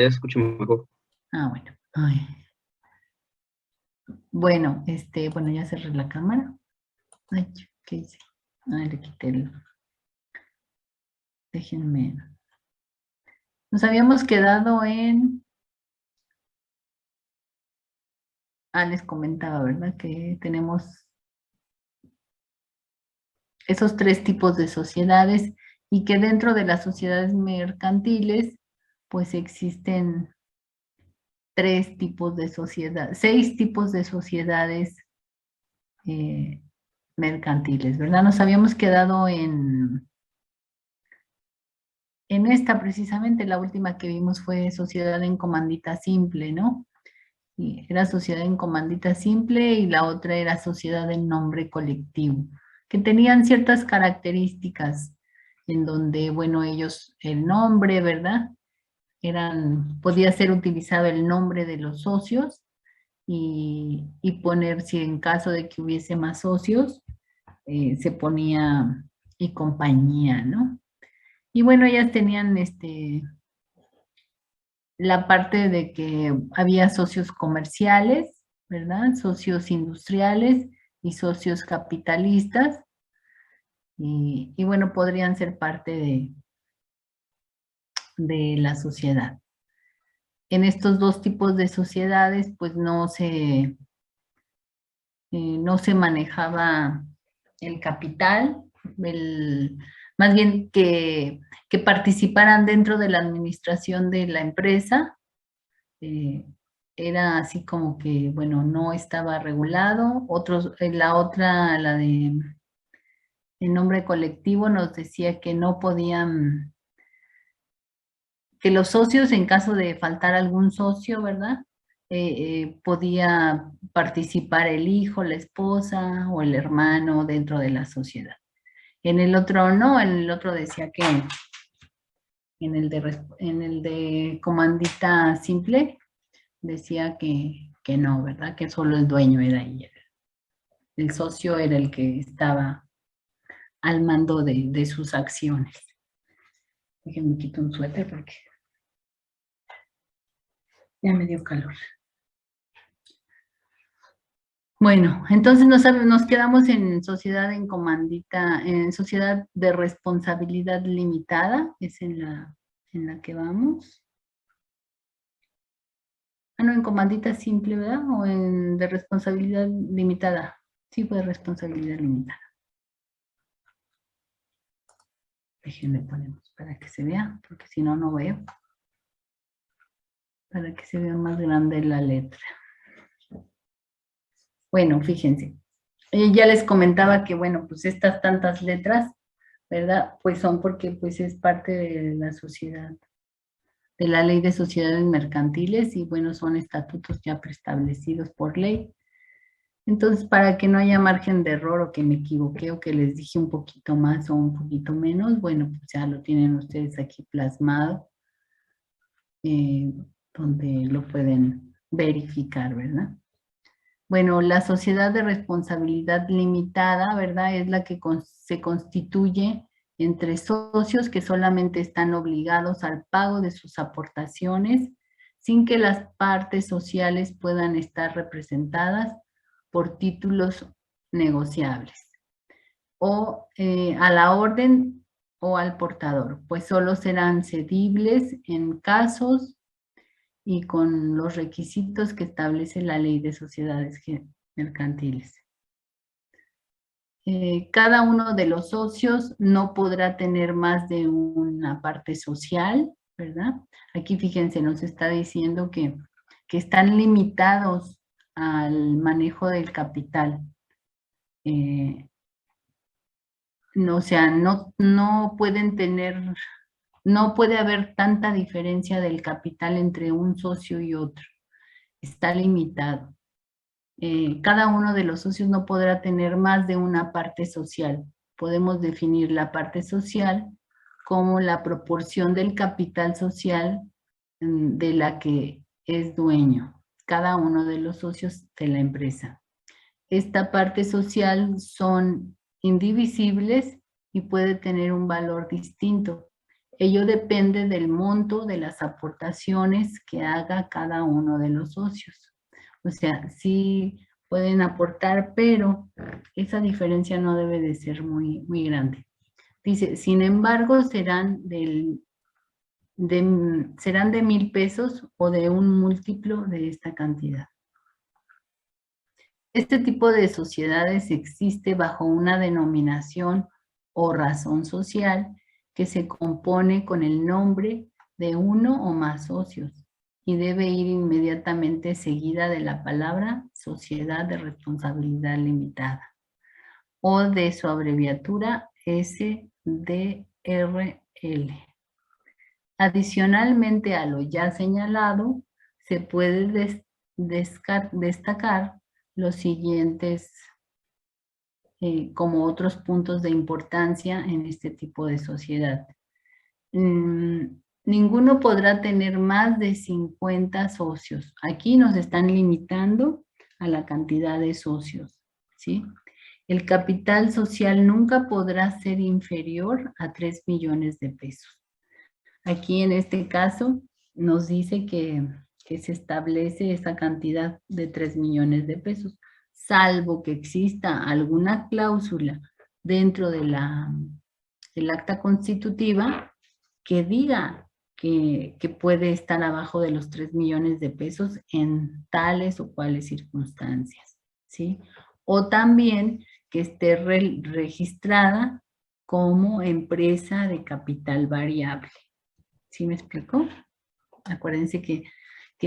Ya escucho mejor. Ah, bueno. Ay. Bueno, bueno, ya cerré la cámara. Ay, ¿qué hice? Ay, le quité el... Déjenme. Nos habíamos quedado en... Ah, les comentaba, ¿verdad? Que tenemos esos tres tipos de sociedades y que dentro de las sociedades mercantiles, pues existen tres tipos de sociedad, seis tipos de sociedades eh, mercantiles, ¿verdad? Nos habíamos quedado en esta precisamente, la última que vimos fue sociedad en comandita simple, ¿no? Y era sociedad en comandita simple y la otra era sociedad en nombre colectivo, que tenían ciertas características en donde, bueno, ellos, el nombre, ¿verdad? Podía ser utilizado el nombre de los socios y poner, si en caso de que hubiese más socios, se ponía y compañía, ¿no? Y bueno, ellas tenían la parte de que había socios comerciales, ¿verdad? Socios industriales y socios capitalistas. Y bueno, podrían ser parte de la sociedad. En estos dos tipos de sociedades, pues no se manejaba el capital, más bien que participaran dentro de la administración de la empresa. eh, Era así como que, bueno, no estaba regulado. La otra, la de el nombre colectivo, nos decía que no podían, que los socios, en caso de faltar algún socio, ¿verdad? Podía participar el hijo, la esposa o el hermano dentro de la sociedad. En el otro no, en el otro decía que en el de comandita simple decía que no, ¿verdad? Que solo el dueño era ella. El socio era el que estaba al mando de sus acciones. Déjenme quitar un suéter porque ya me dio calor. Bueno, entonces nos quedamos en sociedad en comandita, en sociedad de responsabilidad limitada, es en la que vamos. Ah, no, en comandita simple, ¿verdad? O en de responsabilidad limitada. Sí, fue de responsabilidad limitada. Déjenme ponemos para que se vea, porque si no, no veo. Para que se vea más grande la letra. Bueno, fíjense. Ya les comentaba que, bueno, pues estas tantas letras, ¿verdad? Pues son porque pues es parte de la sociedad, de la ley de sociedades mercantiles y bueno, son estatutos ya preestablecidos por ley. Entonces, para que no haya margen de error o que me equivoqué o que les dije un poquito más o un poquito menos, bueno, pues ya lo tienen ustedes aquí plasmado, eh, donde lo pueden verificar, ¿verdad? Bueno, la sociedad de responsabilidad limitada, ¿verdad? Es la que se constituye entre socios que solamente están obligados al pago de sus aportaciones sin que las partes sociales puedan estar representadas por títulos negociables o a la orden o al portador, pues solo serán cedibles en casos y con los requisitos que establece la ley de sociedades mercantiles. Cada uno de los socios no podrá tener más de una parte social, ¿verdad? Aquí fíjense, nos está diciendo que están limitados al manejo del capital. No, o sea, no pueden tener, no puede haber tanta diferencia del capital entre un socio y otro. Está limitado. Cada uno de los socios no podrá tener más de una parte social. Podemos definir la parte social como la proporción del capital social de la que es dueño cada uno de los socios de la empresa. Esta parte social son indivisibles y puede tener un valor distinto. Ello depende del monto de las aportaciones que haga cada uno de los socios. O sea, sí pueden aportar, pero esa diferencia no debe de ser muy, muy grande. Dice, sin embargo, serán de 1,000 pesos o de un múltiplo de esta cantidad. Este tipo de sociedades existe bajo una denominación o razón social que se compone con el nombre de uno o más socios y debe ir inmediatamente seguida de la palabra Sociedad de Responsabilidad Limitada o de su abreviatura SDRL. Adicionalmente a lo ya señalado, se puede destacar los siguientes como otros puntos de importancia en este tipo de sociedad. Ninguno podrá tener más de 50 socios. Aquí nos están limitando a la cantidad de socios, ¿sí? El capital social nunca podrá ser inferior a 3 millones de pesos. Aquí en este caso nos dice que se establece esa cantidad de 3 millones de pesos, salvo que exista alguna cláusula dentro de del acta constitutiva que diga que puede estar abajo de los 3 millones de pesos en tales o cuales circunstancias, ¿sí? O también que esté registrada como empresa de capital variable. ¿Sí me explico? Acuérdense que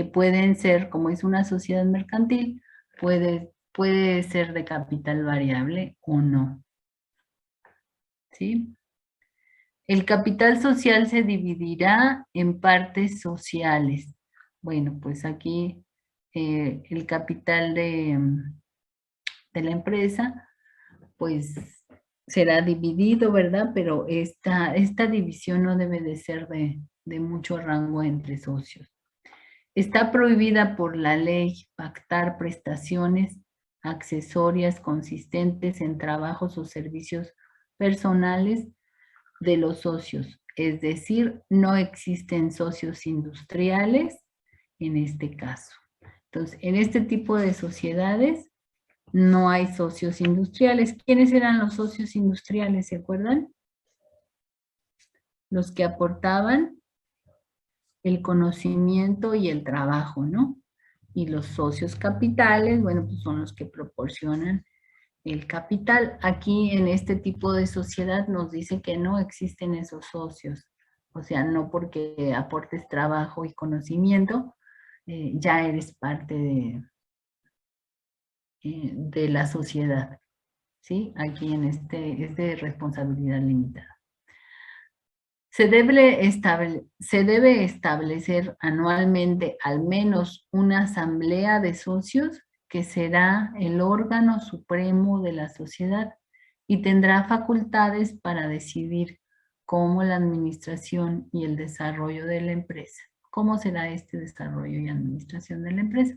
pueden ser, como es una sociedad mercantil, puede ser de capital variable o no. ¿Sí? El capital social se dividirá en partes sociales. Bueno, pues aquí el capital de la empresa, pues será dividido, ¿verdad? Pero esta división no debe de ser de mucho rango entre socios. Está prohibida por la ley pactar prestaciones accesorias consistentes en trabajos o servicios personales de los socios. Es decir, no existen socios industriales en este caso. Entonces, en este tipo de sociedades no hay socios industriales. ¿Quiénes eran los socios industriales? ¿Se acuerdan? Los que aportaban el conocimiento y el trabajo, ¿no? Y los socios capitales, bueno, pues son los que proporcionan el capital. Aquí en este tipo de sociedad nos dice que no existen esos socios. O sea, no porque aportes trabajo y conocimiento, ya eres parte de la sociedad. ¿Sí? Aquí en es de responsabilidad limitada. Se debe establecer anualmente al menos una asamblea de socios que será el órgano supremo de la sociedad y tendrá facultades para decidir cómo la administración y el desarrollo de la empresa. ¿Cómo será este desarrollo y administración de la empresa?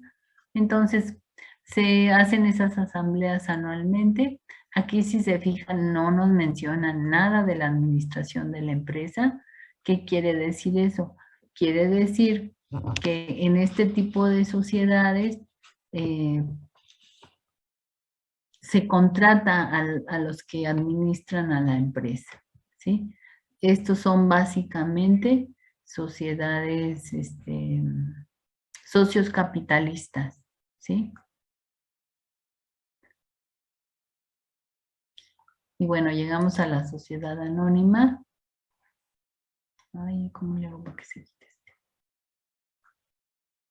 Entonces, se hacen esas asambleas anualmente. Aquí, si se fijan, no nos mencionan nada de la administración de la empresa. ¿Qué quiere decir eso? Quiere decir que en este tipo de sociedades se contrata a los que administran a la empresa, ¿sí? Estos son básicamente sociedades, socios capitalistas, ¿sí? Y bueno, llegamos a la sociedad anónima. Ay, ¿cómo le hago para que se quite este?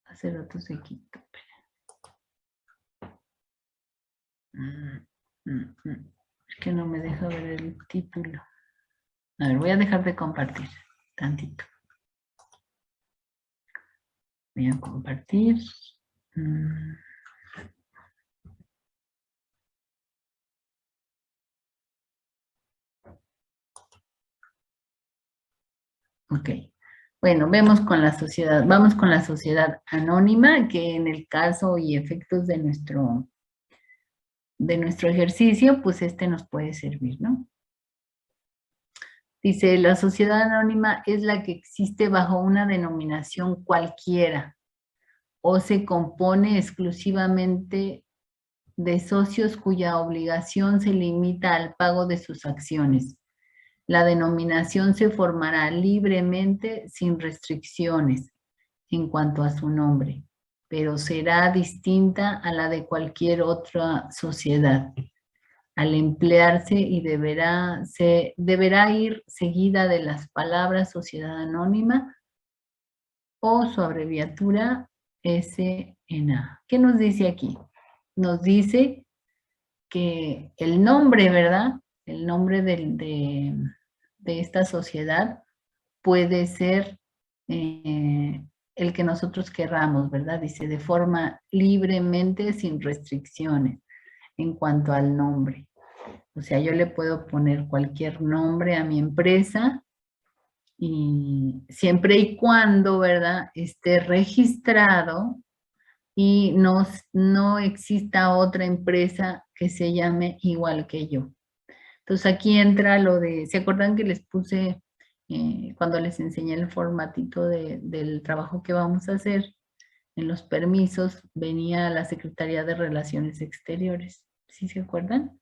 Hace rato se quitó. Es que no me deja ver el título. A ver, voy a dejar de compartir tantito. Voy a compartir. Ok. Bueno, vamos con la sociedad anónima, que en el caso y efectos de nuestro ejercicio, pues nos puede servir, ¿no? Dice, la sociedad anónima es la que existe bajo una denominación cualquiera o se compone exclusivamente de socios cuya obligación se limita al pago de sus acciones. La denominación se formará libremente sin restricciones en cuanto a su nombre, pero será distinta a la de cualquier otra sociedad. Al emplearse y deberá ir seguida de las palabras sociedad anónima o su abreviatura SNA. ¿Qué nos dice aquí? Nos dice que el nombre, ¿verdad? El nombre de esta sociedad puede ser el que nosotros querramos, ¿verdad? Dice, de forma libremente, sin restricciones en cuanto al nombre. O sea, yo le puedo poner cualquier nombre a mi empresa y siempre y cuando, ¿verdad?, esté registrado y no exista otra empresa que se llame igual que yo. Entonces aquí entra lo de, ¿se acuerdan que les puse cuando les enseñé el formatito del trabajo que vamos a hacer? En los permisos venía la Secretaría de Relaciones Exteriores. ¿Sí se acuerdan?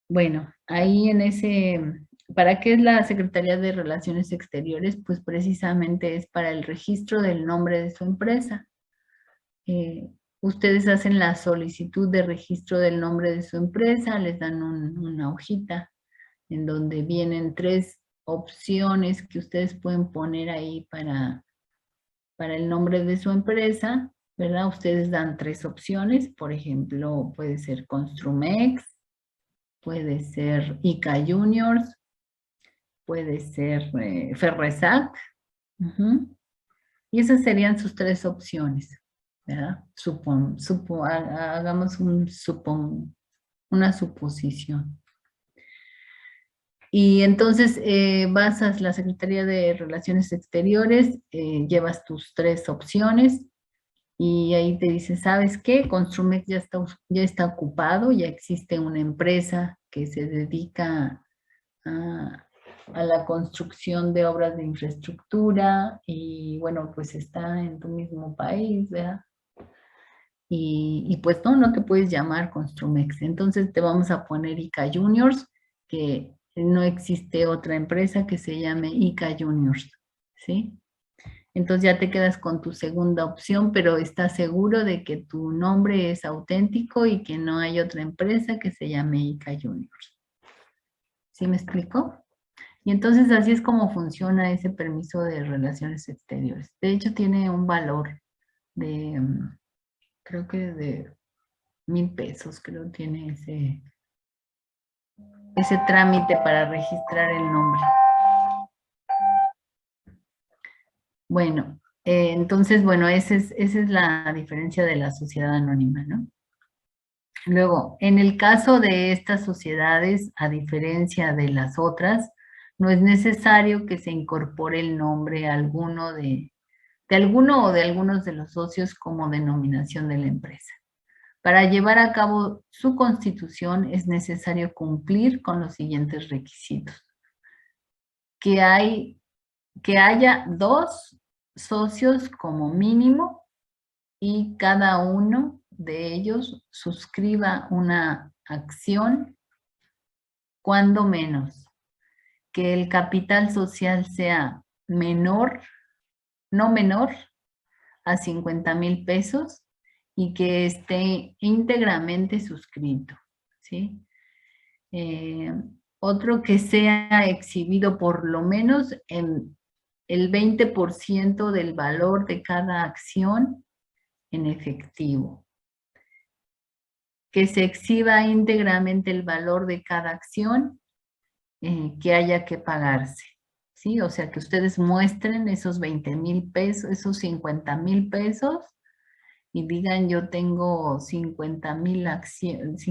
Bueno, ahí en ese, ¿para qué es la Secretaría de Relaciones Exteriores? Pues precisamente es para el registro del nombre de su empresa. Ustedes hacen la solicitud de registro del nombre de su empresa, les dan una hojita en donde vienen 3 opciones que ustedes pueden poner ahí para el nombre de su empresa, ¿verdad? Ustedes dan 3 opciones, por ejemplo, puede ser Construmex, puede ser ICA Juniors, puede ser Ferresac, y esas serían sus 3 opciones, ¿verdad? Hagamos una suposición. Y entonces vas a la Secretaría de Relaciones Exteriores, llevas tus 3 opciones y ahí te dice, ¿sabes qué? Construmex ya está ocupado, ya existe una empresa que se dedica a la construcción de obras de infraestructura y bueno, pues está en tu mismo país, ¿verdad? Y pues no te puedes llamar Construmex. Entonces te vamos a poner ICA Juniors, que no existe otra empresa que se llame ICA Juniors, ¿sí? Entonces ya te quedas con tu segunda opción, pero estás seguro de que tu nombre es auténtico y que no hay otra empresa que se llame ICA Juniors. ¿Sí me explico? Y entonces así es como funciona ese permiso de relaciones exteriores. De hecho tiene un valor de, creo que de 1,000 pesos, creo tiene ese trámite para registrar el nombre. Bueno, entonces, bueno, esa es la diferencia de la sociedad anónima, ¿no? Luego, en el caso de estas sociedades, a diferencia de las otras, no es necesario que se incorpore el nombre alguno de alguno o de algunos de los socios como denominación de la empresa. Para llevar a cabo su constitución es necesario cumplir con los siguientes requisitos. Que haya 2 socios como mínimo y cada uno de ellos suscriba una acción, cuando menos. Que el capital social sea no menor a 50,000 pesos y que esté íntegramente suscrito, ¿sí? Otro que sea exhibido por lo menos en el 20% del valor de cada acción en efectivo. Que se exhiba íntegramente el valor de cada acción que haya que pagarse, ¿sí? O sea, que ustedes muestren esos 20,000 pesos, esos 50,000 pesos y digan, yo tengo 50,000 acciones,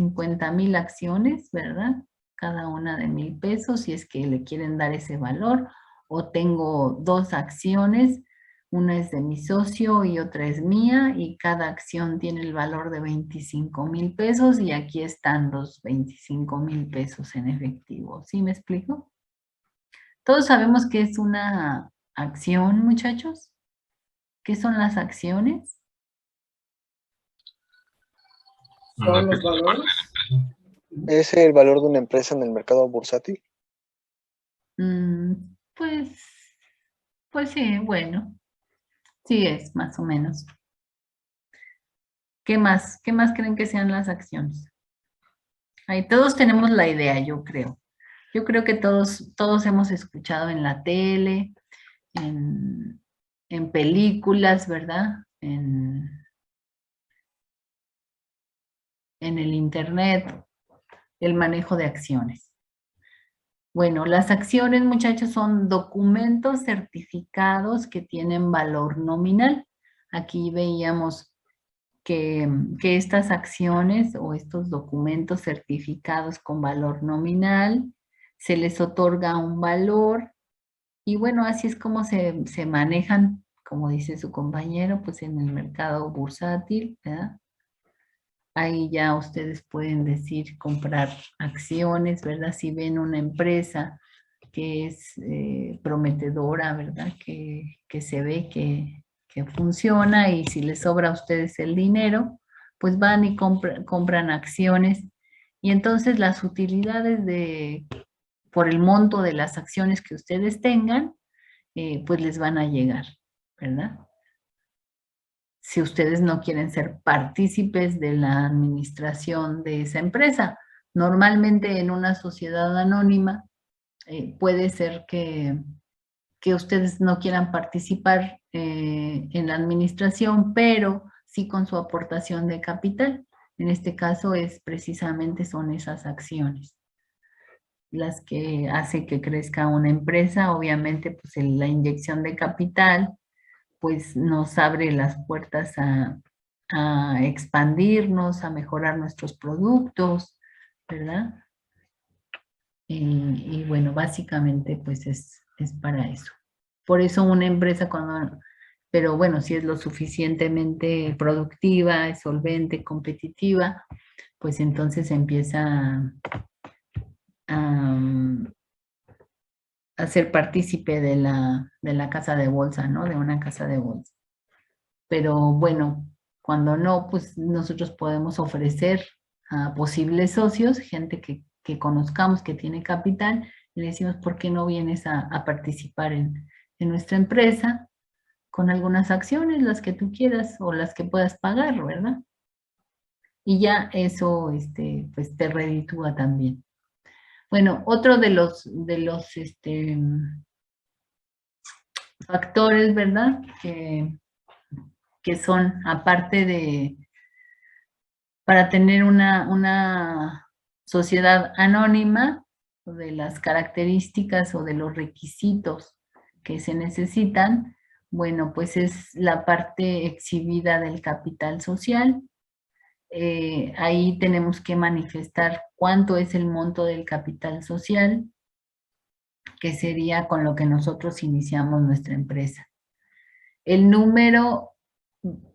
¿verdad? Cada una de 1,000 pesos, si es que le quieren dar ese valor, o tengo 2 acciones Una es de mi socio y otra es mía y cada acción tiene el valor de 25,000 pesos y aquí están los 25,000 pesos en efectivo. ¿Sí me explico? Todos sabemos qué es una acción, muchachos. ¿Qué son las acciones? ¿Son los valores? ¿Es el valor de una empresa en el mercado bursátil? Mm, pues, pues sí, bueno, sí es más o menos. ¿Qué más? ¿Qué más creen que sean las acciones? Ahí todos tenemos la idea, yo creo. Yo creo que todos hemos escuchado en la tele, en películas, ¿verdad? En el internet, el manejo de acciones. Bueno, las acciones, muchachos, son documentos certificados que tienen valor nominal. Aquí veíamos que estas acciones o estos documentos certificados con valor nominal se les otorga un valor y bueno, así es como se manejan, como dice su compañero, pues en el mercado bursátil, ¿verdad? Ahí ya ustedes pueden decir comprar acciones, ¿verdad? Si ven una empresa que es prometedora, ¿verdad? Que se ve que funciona y si les sobra a ustedes el dinero, pues van y compran acciones y entonces las utilidades por el monto de las acciones que ustedes tengan, pues les van a llegar, ¿verdad? Si ustedes no quieren ser partícipes de la administración de esa empresa. Normalmente en una sociedad anónima puede ser que ustedes no quieran participar en la administración, pero sí con su aportación de capital. En este caso es precisamente son esas acciones las que hace que crezca una empresa. Obviamente, pues la inyección de capital pues nos abre las puertas a expandirnos, a mejorar nuestros productos, ¿verdad? Y bueno, básicamente pues es para eso. Por eso una empresa pero bueno, si es lo suficientemente productiva, es solvente, competitiva, pues entonces empieza a, a ser partícipe de la casa de bolsa, ¿no? De una casa de bolsa. Pero bueno, cuando no, pues nosotros podemos ofrecer a posibles socios, gente que conozcamos que tiene capital, y le decimos, ¿por qué no vienes a participar en nuestra empresa con algunas acciones, las que tú quieras o las que puedas pagar, ¿verdad? Y ya eso, pues te reditúa también. Bueno, otro de los factores, ¿verdad? Que son, aparte para tener una sociedad anónima, de las características o de los requisitos que se necesitan, bueno, pues es la parte exhibida del capital social. Ahí tenemos que manifestar cuánto es el monto del capital social, que sería con lo que nosotros iniciamos nuestra empresa. El número,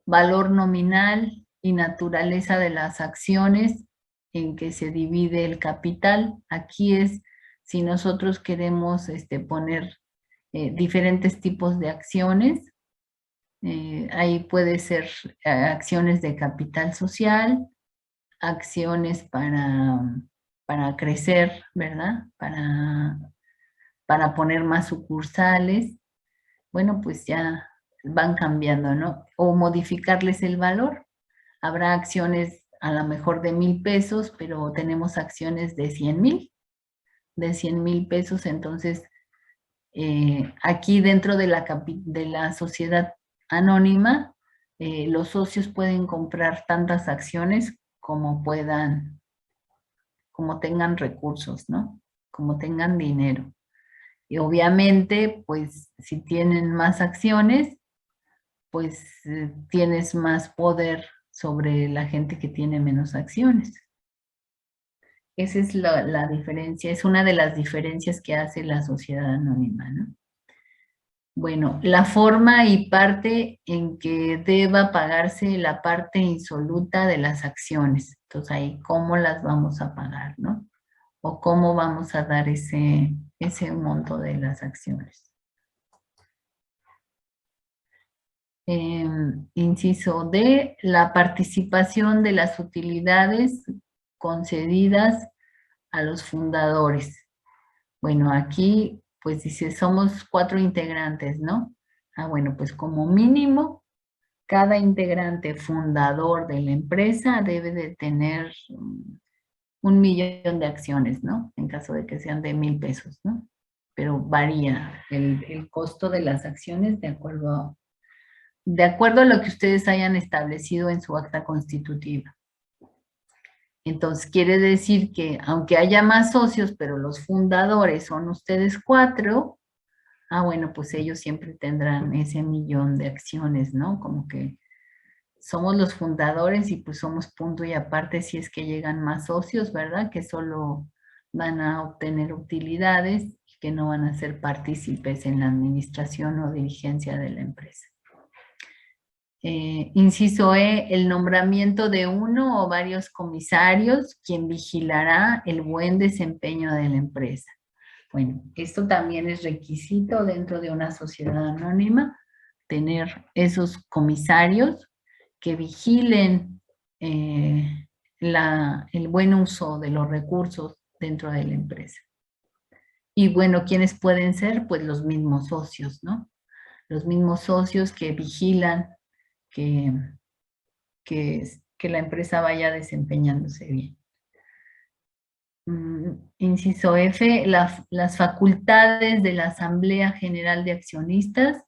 valor nominal y naturaleza de las acciones en que se divide el capital. Aquí es si nosotros queremos poner diferentes tipos de acciones. Ahí puede ser acciones de capital social, acciones para crecer, ¿verdad? Para poner más sucursales. Bueno, pues ya van cambiando, ¿no? O modificarles el valor. Habrá acciones a lo mejor de 1,000 pesos, pero tenemos acciones de 100,000 pesos. Entonces, aquí dentro de la sociedad anónima, los socios pueden comprar tantas acciones como puedan, como tengan recursos, ¿no? Como tengan dinero. Y obviamente, pues si tienen más acciones, pues tienes más poder sobre la gente que tiene menos acciones. Esa es la diferencia, es una de las diferencias que hace la sociedad anónima, ¿no? Bueno, la forma y parte en que deba pagarse la parte insoluta de las acciones. Entonces ahí, ¿cómo las vamos a pagar, no? O cómo vamos a dar ese monto de las acciones. Inciso D, la participación de las utilidades concedidas a los fundadores. Bueno, aquí pues dice, somos 4 integrantes, ¿no? Ah, bueno, pues como mínimo, cada integrante fundador de la empresa debe de tener 1,000,000 de acciones, ¿no? En caso de que sean de 1,000 pesos, ¿no? Pero varía el costo de las acciones de acuerdo a lo que ustedes hayan establecido en su acta constitutiva. Entonces, quiere decir que aunque haya más socios, pero los fundadores son ustedes 4, bueno, pues ellos siempre tendrán ese 1,000,000 de acciones, ¿no? Como que somos los fundadores y pues somos punto y aparte si es que llegan más socios, ¿verdad? Que solo van a obtener utilidades y que no van a ser partícipes en la administración o dirigencia de la empresa. Inciso E, el nombramiento de uno o varios comisarios, quien vigilará el buen desempeño de la empresa. Bueno, esto también es requisito dentro de una sociedad anónima, tener esos comisarios que vigilen el buen uso de los recursos dentro de la empresa. Y bueno, ¿quiénes pueden ser? Pues los mismos socios, ¿no? Los mismos socios que vigilan que la empresa vaya desempeñándose bien. Inciso F, las facultades de la Asamblea General de Accionistas,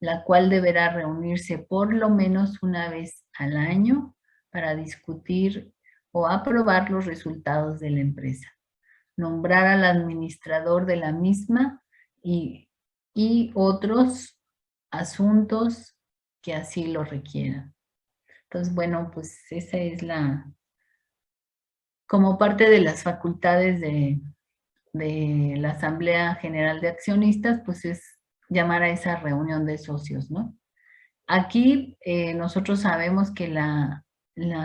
la cual deberá reunirse por lo menos una vez al año para discutir o aprobar los resultados de la empresa. Nombrar al administrador de la misma y otros asuntos que así lo requieran. Entonces, bueno, pues esa es como parte de las facultades de la Asamblea General de Accionistas, pues es llamar a esa reunión de socios, ¿no? Aquí nosotros sabemos que la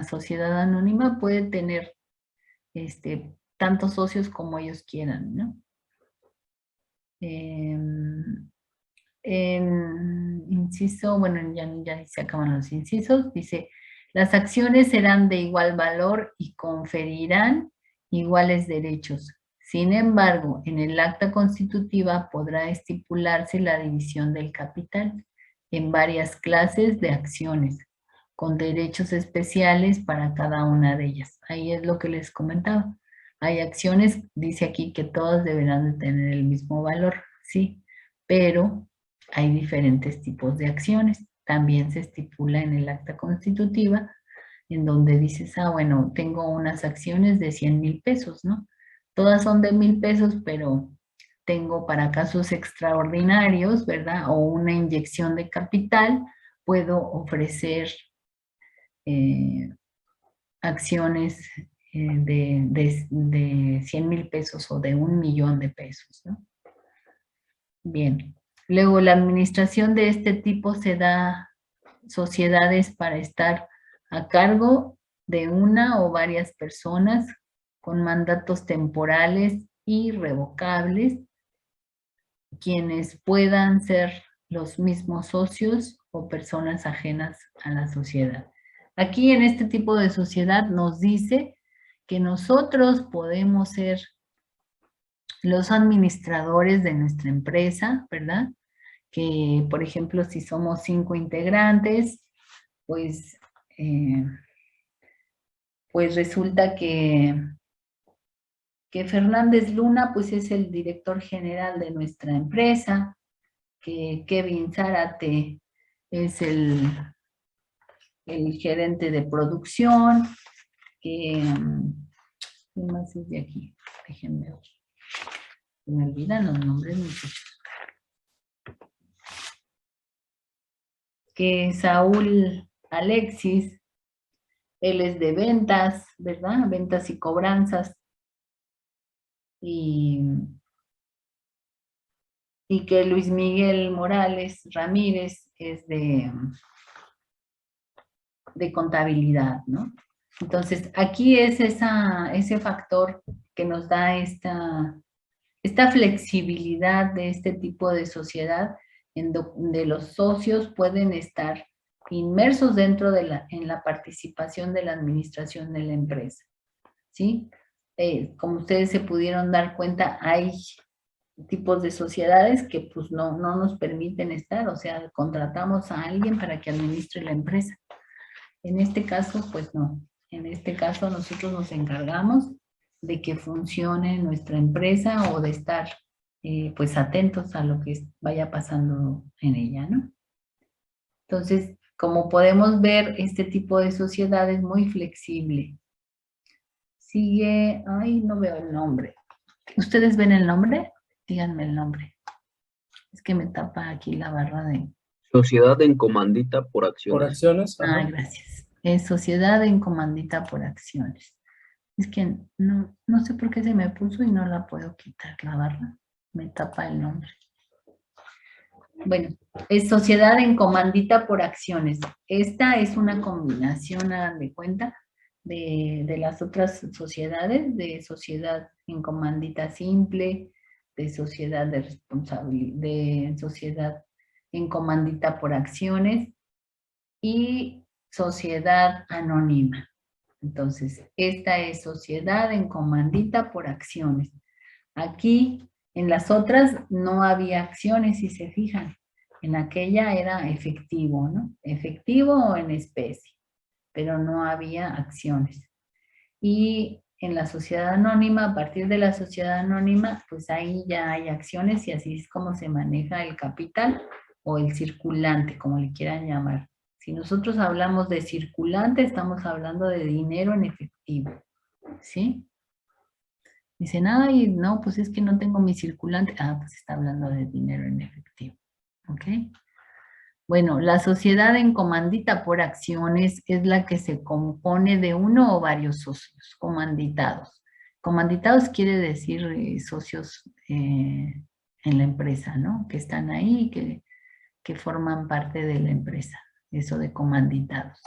sociedad anónima puede tener tantos socios como ellos quieran, ¿no? Inciso, bueno, ya se acaban los incisos, dice, las acciones serán de igual valor y conferirán iguales derechos. Sin embargo, en el acta constitutiva podrá estipularse la división del capital en varias clases de acciones, con derechos especiales para cada una de ellas. Ahí es lo que les comentaba. Hay acciones, dice aquí que todas deberán de tener el mismo valor, sí, pero hay diferentes tipos de acciones. También se estipula en el acta constitutiva, en donde dices, bueno, tengo unas acciones de 100,000 pesos, ¿no? Todas son de 1,000 pesos, pero tengo para casos extraordinarios, ¿verdad? O una inyección de capital, puedo ofrecer acciones de 100,000 pesos o de 1,000,000 de pesos, ¿no? Bien. Luego, la administración de este tipo se da sociedades para estar a cargo de una o varias personas con mandatos temporales y revocables, quienes puedan ser los mismos socios o personas ajenas a la sociedad. Aquí en este tipo de sociedad nos dice que nosotros podemos ser los administradores de nuestra empresa, ¿verdad? Que, por ejemplo, si somos 5 integrantes, pues resulta que Fernández Luna, pues es el director general de nuestra empresa, que Kevin Zárate es el gerente de producción, que, ¿qué más es de aquí? Déjenme ver. Se me olvidan los nombres, muchachos. Que Saúl Alexis, él es de ventas, ¿verdad? Ventas y cobranzas. Y y que Luis Miguel Morales Ramírez es de contabilidad, ¿no? Entonces, aquí es ese factor que nos da esta flexibilidad de este tipo de sociedad en donde los socios pueden estar inmersos dentro en la participación de la administración de la empresa, ¿sí? Como ustedes se pudieron dar cuenta, hay tipos de sociedades que pues no nos permiten estar, o sea, contratamos a alguien para que administre la empresa. En este caso, pues no. En este caso nosotros nos encargamos de que funcione nuestra empresa o de estar pues atentos a lo que vaya pasando en ella, ¿no? Entonces, como podemos ver, este tipo de sociedad es muy flexible. Sigue, ay, no veo el nombre. ¿Ustedes ven el nombre? Díganme el nombre. Es que me tapa aquí la barra de... Sociedad en comandita por Por acciones. acciones. Ajá. Ah, gracias. Es sociedad en comandita por acciones. Es que no sé por qué se me puso y no la puedo quitar la barra. Me tapa el nombre. Bueno, es sociedad en comandita por acciones. Esta es una combinación, hagan de cuenta, de las otras sociedades, de sociedad en comandita simple, de sociedad de responsabilidad, de sociedad en comandita por acciones y sociedad anónima. Entonces, esta es sociedad en comandita por acciones. Aquí, en las otras, no había acciones, si se fijan. En aquella era efectivo, ¿no? Efectivo o en especie, pero no había acciones. Y en la sociedad anónima, a partir de la sociedad anónima, pues ahí ya hay acciones y así es como se maneja el capital o el circulante, como le quieran llamar. Si nosotros hablamos de circulante, estamos hablando de dinero en efectivo, ¿sí? Dicen, ay, no, pues es que no tengo mi circulante. Ah, pues está hablando de dinero en efectivo, ¿ok? Bueno, la sociedad en comandita por acciones es la que se compone de uno o varios socios comanditados. Comanditados quiere decir socios en la empresa, ¿no? Que están ahí, que forman parte de la empresa. Eso de comanditados.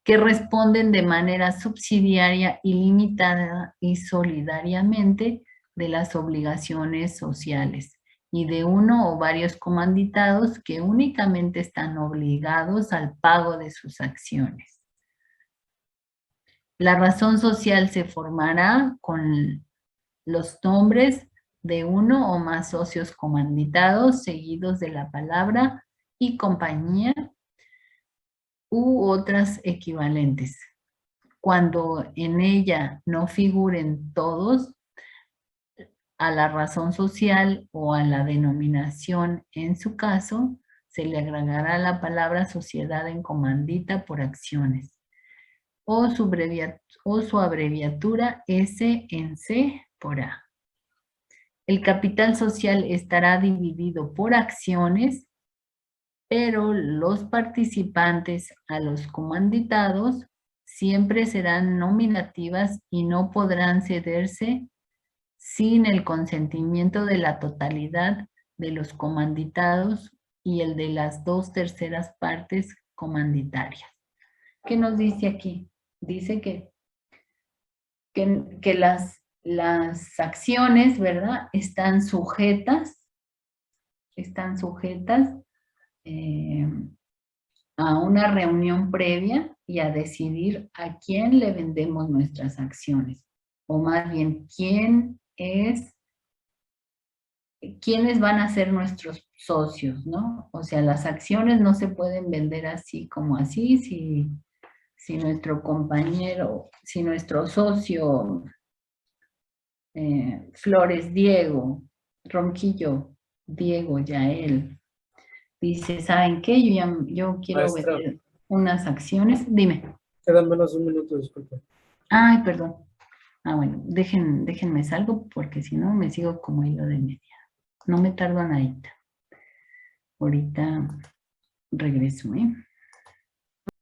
Que responden de manera subsidiaria, ilimitada y solidariamente de las obligaciones sociales y de uno o varios comanditados que únicamente están obligados al pago de sus acciones. La razón social se formará con los nombres de uno o más socios comanditados seguidos de la palabra y compañía u otras equivalentes. Cuando en ella no figuren todos, a la razón social o a la denominación en su caso, se le agregará la palabra sociedad en comandita por acciones o su abreviatura S en C por A. El capital social estará dividido por acciones, pero los participantes a los comanditados siempre serán nominativas y no podrán cederse sin el consentimiento de la totalidad de los comanditados y el de las 2/3 partes comanditarias. ¿Qué nos dice aquí? Dice que las acciones, ¿verdad? Están sujetas a una reunión previa y a decidir a quién le vendemos nuestras acciones, o más bien, quiénes van a ser nuestros socios, ¿no? O sea, las acciones no se pueden vender así como así, si nuestro compañero, si nuestro socio Flores Diego, Ronquillo Diego Yael, dice, ¿saben qué? Yo quiero Maestra. vender unas acciones. Dime. Quedan menos de un minuto, disculpe. Ay, perdón. Ah, bueno, déjenme salgo porque si no me sigo como hilo de media. No me tardo nadita. Ahorita regreso, ¿eh?